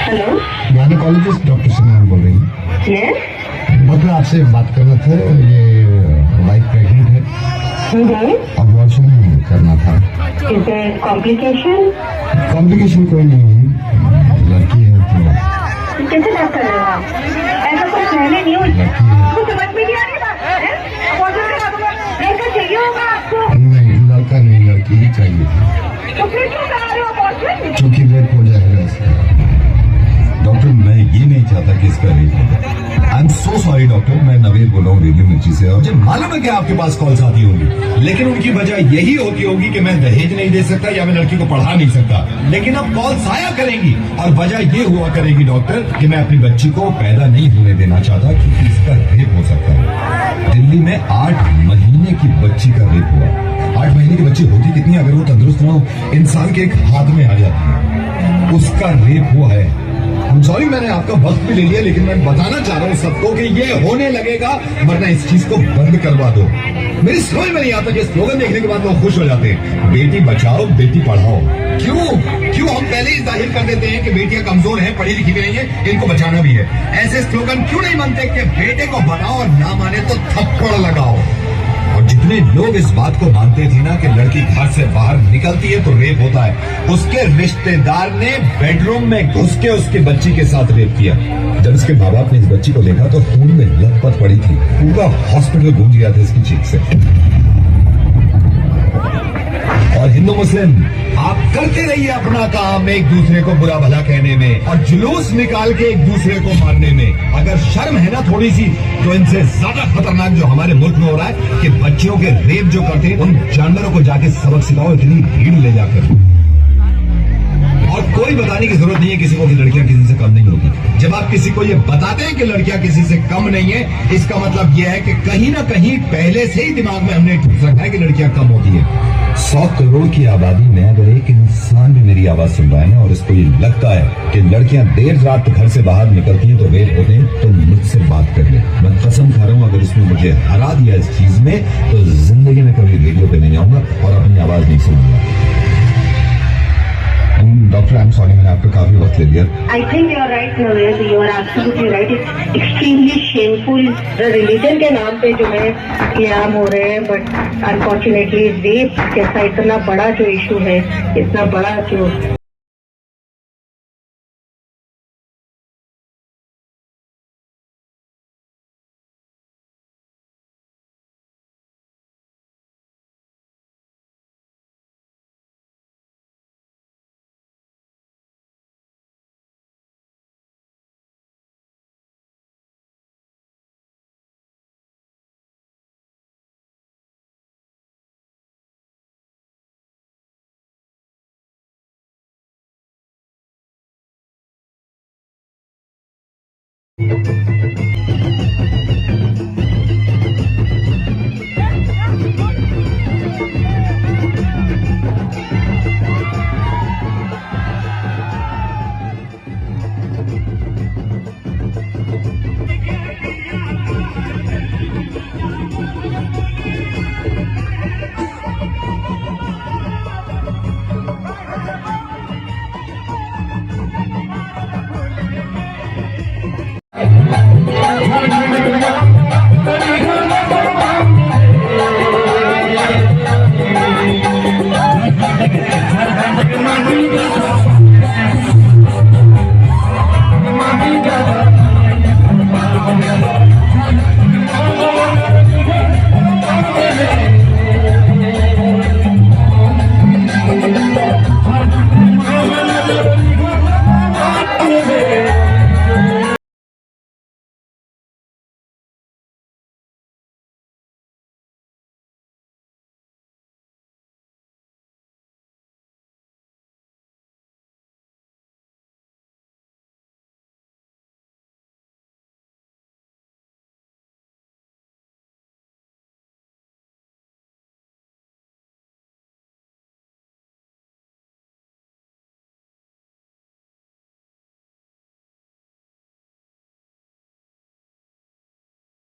Hello, gynaecologist doctor शनान बोल रही हैं। डॉक्टर आपसे बात करना था, ये वाइफ प्रेग्नेंट है, अबॉर्शन करना था। कॉम्प्लिकेशन? कॉम्प्लिकेशन कोई नहीं है, लड़की है तो। कैसे बात कर रहे हो आप? ऐसा कुछ पहले नहीं हुआ। लड़की है। आपको समझ में नहीं आ रही बात? लड़का चाहिए होगा आपको? नहीं, लड़का नहीं, लड़की ही चाहिए। तो फिर क्यों करा रहे हो अबॉर्शन? क्योंकि रेप हो जाएगा इसका। डॉक्टर, मैं ये नहीं चाहता कि इसका रेप हो। I am so sorry doctor, मैं नवेद बोल रहा हूँ रेडियो मिर्ची से। और मुझे मालूम है कि आपके पास कॉल्स आती होंगी, लेकिन उनकी वजह यही होती होगी कि मैं दहेज नहीं दे सकता या मैं लड़की को पढ़ा नहीं सकता। लेकिन अब कॉल्स आया करेंगी और वजह ये हुआ करेगी डॉक्टर कि मैं अपनी बच्ची को पैदा नहीं होने देना चाहता क्योंकि इसका रेप हो सकता है। दिल्ली में 8 महीने की बच्ची का रेप हुआ। 8 महीने की बच्ची होती कितनी, अगर वो तंदुरुस्त ना हो, इंसान के एक हाथ में आ जाती है। उसका रेप हुआ है। हम सॉरी, मैंने आपका वक्त भी ले लिया, लेकिन मैं बताना चाह रहा हूँ सबको कि ये होने लगेगा, वरना इस चीज को बंद करवा दो। मेरी समझ में नहीं आता कि स्लोगन देखने के बाद लोग खुश हो जाते हैं, बेटी बचाओ बेटी पढ़ाओ। क्यों हम पहले ही जाहिर कर देते हैं कि बेटियां कमजोर हैं, पढ़ी लिखी भी नहीं है, इनको बचाना भी है। ऐसे स्लोगन क्यों नहीं बनते कि बेटे को बनाओ और ना माने तो थप्पड़ लगाओ। और जितने लोग इस बात को मानते थे ना कि लड़की घर से बाहर निकलती है तो रेप होता है, उसके रिश्तेदार ने बेडरूम में घुस के उसकी बच्ची के साथ रेप किया। जब उसके माँ बाप ने इस बच्ची को देखा तो खून में लथपथ पड़ी थी, पूरा हॉस्पिटल गूंज गया था इसकी चीख से। और हिंदू मुस्लिम, आप करते रहिए अपना काम एक दूसरे को बुरा भला कहने में और जुलूस निकाल के एक दूसरे को मारने में। अगर शर्म है ना थोड़ी सी, तो इनसे ज्यादा खतरनाक जो हमारे मुल्क में हो रहा है कि बच्चियों के रेप जो करते हैं, उन जानवरों को जाके सबक सिखाओ इतनी भीड़ ले जाकर। और कोई बताने की जरूरत नहीं है किसी को कि लड़कियां किसी से कम नहीं होती। जब आप किसी को ये बताते हैं कि लड़कियां किसी से कम नहीं है, इसका मतलब यह है कि कहीं ना कहीं पहले से ही दिमाग में हमने ठूस रखा है कि लड़कियां कम होती है। 100 करोड़ की आबादी में अगर एक इंसान भी मेरी आवाज सुन रहा है ना और इसको ये लगता है कि लड़कियां देर रात घर से बाहर निकलती हैं तो रेप होते हैं, तो मुझसे बात कर ले। मैं कसम खा रहा हूं, अगर उसने मुझे हरा दिया इस चीज में तो जिंदगी में कभी रेडियो पे नहीं आऊंगा और अपनी आवाज नहीं सुनूंगा। डॉक्टर, आई एम सॉरी, मैंने आपका काफी वक्त ले लिया। I think you are right, Naved. You are absolutely right. It's extremely shameful. The religion के नाम पे जो है ये आम हो रहे हैं, but unfortunately रेप जैसा इतना बड़ा जो इशू है, इतना बड़ा जो